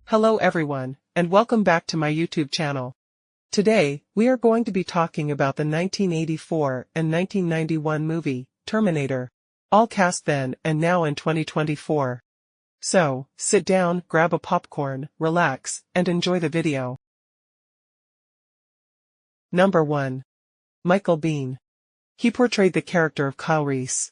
Hello everyone, and welcome back to my YouTube channel. Today, we are going to be talking about the 1984 and 1991 movie, Terminator. All cast then and now in 2024. So, sit down, grab a popcorn, relax, and enjoy the video. Number 1. Michael Biehn. He portrayed the character of Kyle Reese.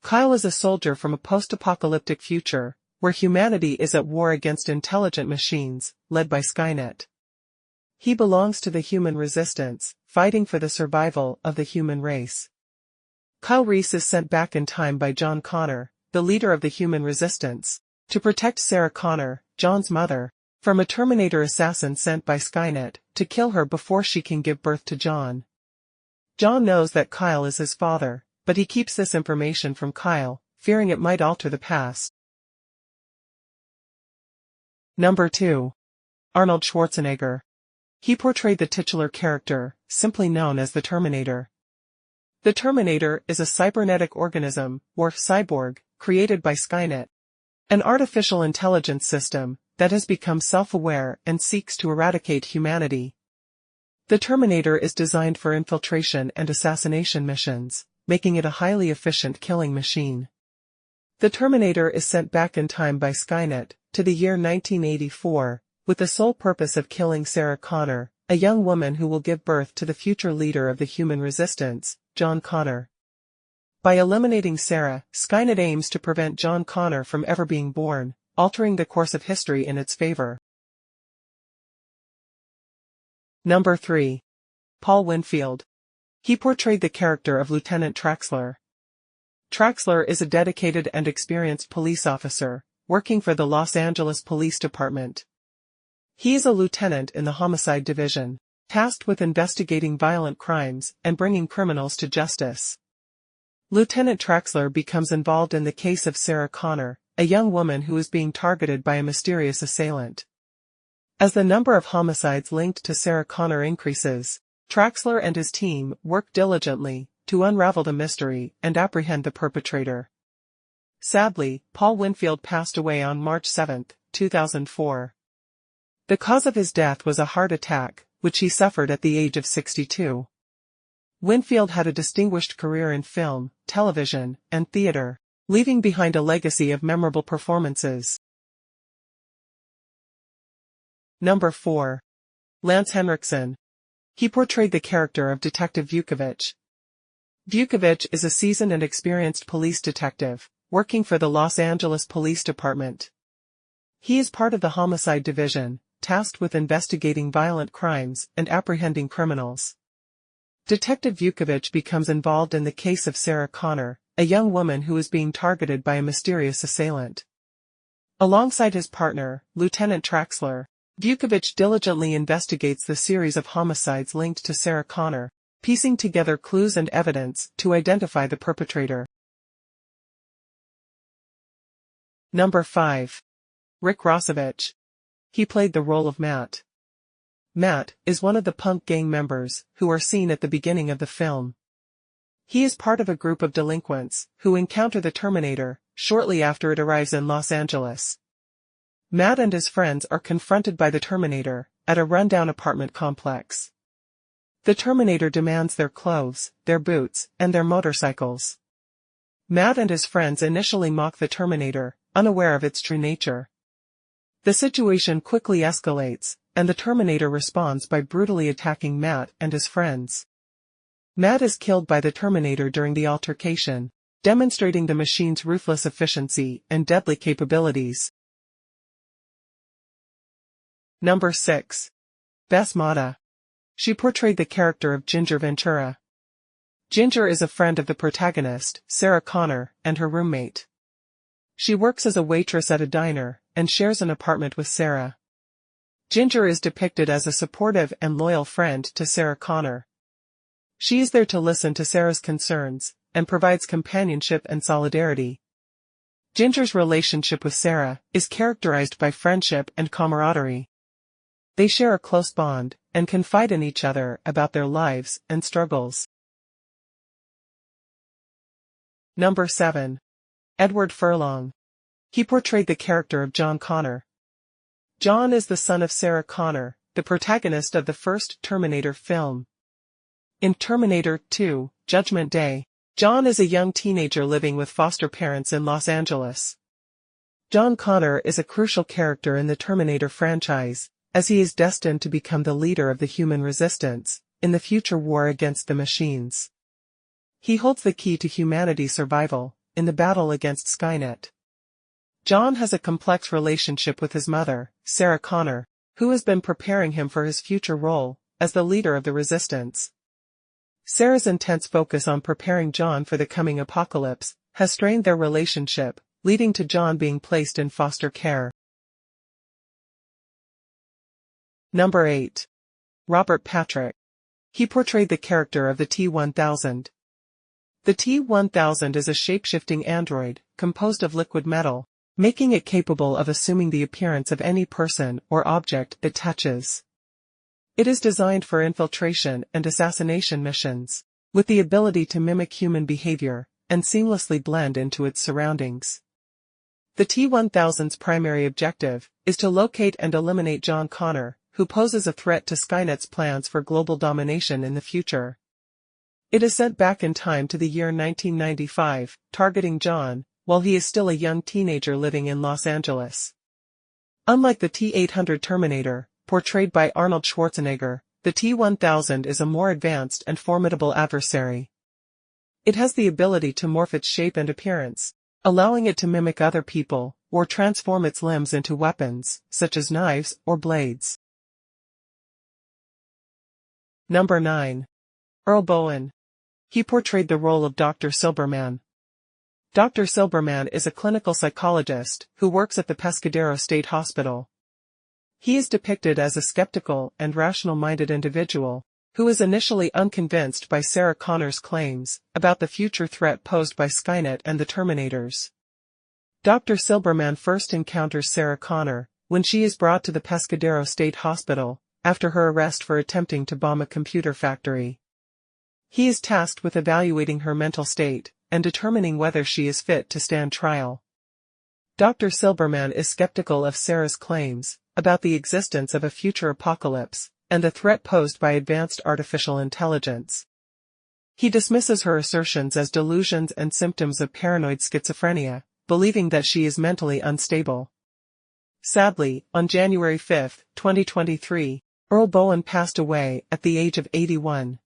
Kyle is a soldier from a post-apocalyptic future, where humanity is at war against intelligent machines, led by Skynet. He belongs to the human resistance, fighting for the survival of the human race. Kyle Reese is sent back in time by John Connor, the leader of the human resistance, to protect Sarah Connor, John's mother, from a Terminator assassin sent by Skynet to kill her before she can give birth to John. John knows that Kyle is his father, but he keeps this information from Kyle, fearing it might alter the past. Number 2. Arnold Schwarzenegger. He portrayed the titular character, simply known as the Terminator. The Terminator is a cybernetic organism, or cyborg, created by Skynet, an artificial intelligence system that has become self-aware and seeks to eradicate humanity. The Terminator is designed for infiltration and assassination missions, making it a highly efficient killing machine. The Terminator is sent back in time by Skynet to the year 1984, with the sole purpose of killing Sarah Connor, a young woman who will give birth to the future leader of the human resistance, John Connor. By eliminating Sarah, Skynet aims to prevent John Connor from ever being born, altering the course of history in its favor. Number 3. Paul Winfield. He portrayed the character of Lieutenant Traxler. Traxler is a dedicated and experienced police officer, working for the Los Angeles Police Department. He is a lieutenant in the Homicide Division, tasked with investigating violent crimes and bringing criminals to justice. Lieutenant Traxler becomes involved in the case of Sarah Connor, a young woman who is being targeted by a mysterious assailant. As the number of homicides linked to Sarah Connor increases, Traxler and his team work diligently to unravel the mystery and apprehend the perpetrator. Sadly, Paul Winfield passed away on March 7, 2004. The cause of his death was a heart attack, which he suffered at the age of 62. Winfield had a distinguished career in film, television, and theater, leaving behind a legacy of memorable performances. Number 4. Lance Henrikson. He portrayed the character of Detective Vukovich. Vukovich is a seasoned and experienced police detective, working for the Los Angeles Police Department. He is part of the Homicide Division, tasked with investigating violent crimes and apprehending criminals. Detective Vukovich becomes involved in the case of Sarah Connor, a young woman who is being targeted by a mysterious assailant. Alongside his partner, Lieutenant Traxler, Vukovich diligently investigates the series of homicides linked to Sarah Connor, piecing together clues and evidence to identify the perpetrator. Number 5. Rick Rosovich. He played the role of Matt. Matt is one of the punk gang members who are seen at the beginning of the film. He is part of a group of delinquents who encounter the Terminator shortly after it arrives in Los Angeles. Matt and his friends are confronted by the Terminator at a rundown apartment complex. The Terminator demands their clothes, their boots, and their motorcycles. Matt and his friends initially mock the Terminator, unaware of its true nature. The situation quickly escalates, and the Terminator responds by brutally attacking Matt and his friends. Matt is killed by the Terminator during the altercation, demonstrating the machine's ruthless efficiency and deadly capabilities. Number 6. Bess Mata. She portrayed the character of Ginger Ventura. Ginger is a friend of the protagonist, Sarah Connor, and her roommate. She works as a waitress at a diner, and shares an apartment with Sarah. Ginger is depicted as a supportive and loyal friend to Sarah Connor. She is there to listen to Sarah's concerns, and provides companionship and solidarity. Ginger's relationship with Sarah is characterized by friendship and camaraderie. They share a close bond, and confide in each other about their lives and struggles. Number 7. Edward Furlong. He portrayed the character of John Connor. John is the son of Sarah Connor, the protagonist of the first Terminator film. In Terminator 2, Judgment Day, John is a young teenager living with foster parents in Los Angeles. John Connor is a crucial character in the Terminator franchise, as he is destined to become the leader of the human resistance in the future war against the machines. He holds the key to humanity's survival in the battle against Skynet. John has a complex relationship with his mother, Sarah Connor, who has been preparing him for his future role as the leader of the resistance. Sarah's intense focus on preparing John for the coming apocalypse has strained their relationship, leading to John being placed in foster care. Number 8. Robert Patrick. He portrayed the character of the T-1000. The T-1000 is a shape-shifting android, composed of liquid metal, making it capable of assuming the appearance of any person or object it touches. It is designed for infiltration and assassination missions, with the ability to mimic human behavior and seamlessly blend into its surroundings. The T-1000's primary objective is to locate and eliminate John Connor, who poses a threat to Skynet's plans for global domination in the future. It is sent back in time to the year 1995, targeting John, while he is still a young teenager living in Los Angeles. Unlike the T-800 Terminator, portrayed by Arnold Schwarzenegger, the T-1000 is a more advanced and formidable adversary. It has the ability to morph its shape and appearance, allowing it to mimic other people, or transform its limbs into weapons, such as knives or blades. Number 9. Earl Bowen. He portrayed the role of Dr. Silberman. Dr. Silberman is a clinical psychologist who works at the Pescadero State Hospital. He is depicted as a skeptical and rational-minded individual, who is initially unconvinced by Sarah Connor's claims about the future threat posed by Skynet and the Terminators. Dr. Silberman first encounters Sarah Connor when she is brought to the Pescadero State Hospital after her arrest for attempting to bomb a computer factory. He is tasked with evaluating her mental state and determining whether she is fit to stand trial. Dr. Silberman is skeptical of Sarah's claims about the existence of a future apocalypse and the threat posed by advanced artificial intelligence. He dismisses her assertions as delusions and symptoms of paranoid schizophrenia, believing that she is mentally unstable. Sadly, on January 5, 2023, Earl Bowen passed away at the age of 81.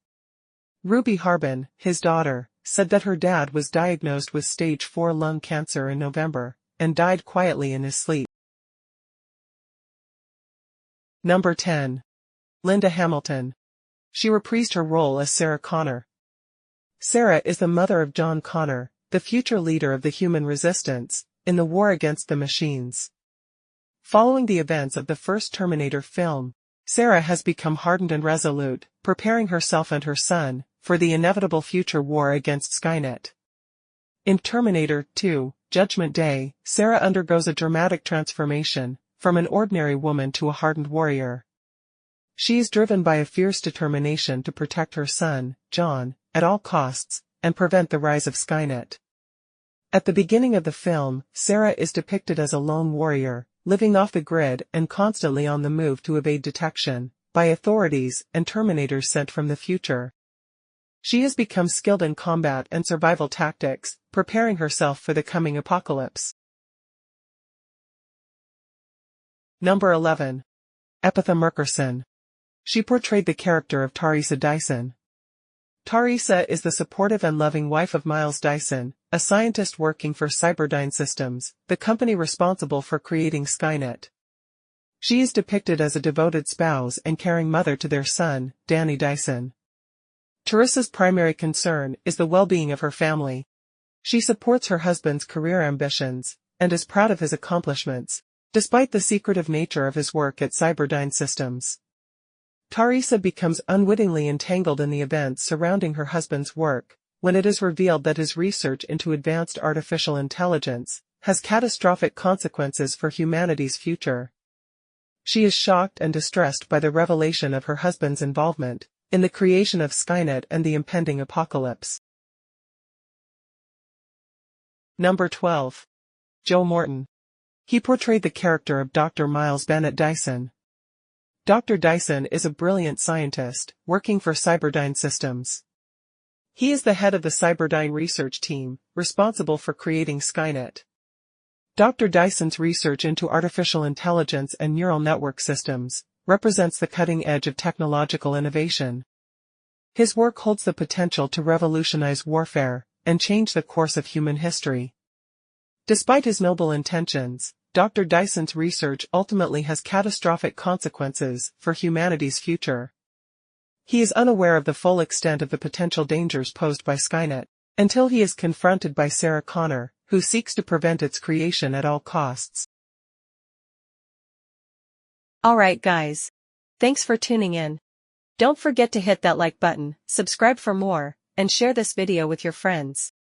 Ruby Harbin, his daughter, said that her dad was diagnosed with stage 4 lung cancer in November and died quietly in his sleep. Number 10. Linda Hamilton. She reprised her role as Sarah Connor. Sarah is the mother of John Connor, the future leader of the human resistance in the war against the machines. Following the events of the first Terminator film, Sarah has become hardened and resolute, preparing herself and her son for the inevitable future war against Skynet. In Terminator 2, Judgment Day, Sarah undergoes a dramatic transformation from an ordinary woman to a hardened warrior. She is driven by a fierce determination to protect her son, John, at all costs, and prevent the rise of Skynet. At the beginning of the film, Sarah is depicted as a lone warrior, living off the grid and constantly on the move to evade detection by authorities and Terminators sent from the future. She has become skilled in combat and survival tactics, preparing herself for the coming apocalypse. Number 11. Epatha Merkerson. She portrayed the character of Teresa Dyson. Teresa is the supportive and loving wife of Miles Dyson, a scientist working for Cyberdyne Systems, the company responsible for creating Skynet. She is depicted as a devoted spouse and caring mother to their son, Danny Dyson. Teresa's primary concern is the well-being of her family. She supports her husband's career ambitions and is proud of his accomplishments, despite the secretive nature of his work at Cyberdyne Systems. Teresa becomes unwittingly entangled in the events surrounding her husband's work, when it is revealed that his research into advanced artificial intelligence has catastrophic consequences for humanity's future. She is shocked and distressed by the revelation of her husband's involvement in the creation of Skynet and the impending apocalypse. Number 12. Joe Morton. He portrayed the character of Dr. Miles Bennett Dyson. Dr. Dyson is a brilliant scientist, working for Cyberdyne Systems. He is the head of the Cyberdyne research team, responsible for creating Skynet. Dr. Dyson's research into artificial intelligence and neural network systems represents the cutting edge of technological innovation. His work holds the potential to revolutionize warfare and change the course of human history. Despite his noble intentions, Dr. Dyson's research ultimately has catastrophic consequences for humanity's future. He is unaware of the full extent of the potential dangers posed by Skynet, until he is confronted by Sarah Connor, who seeks to prevent its creation at all costs. Alright guys. Thanks for tuning in. Don't forget to hit that like button, subscribe for more, and share this video with your friends.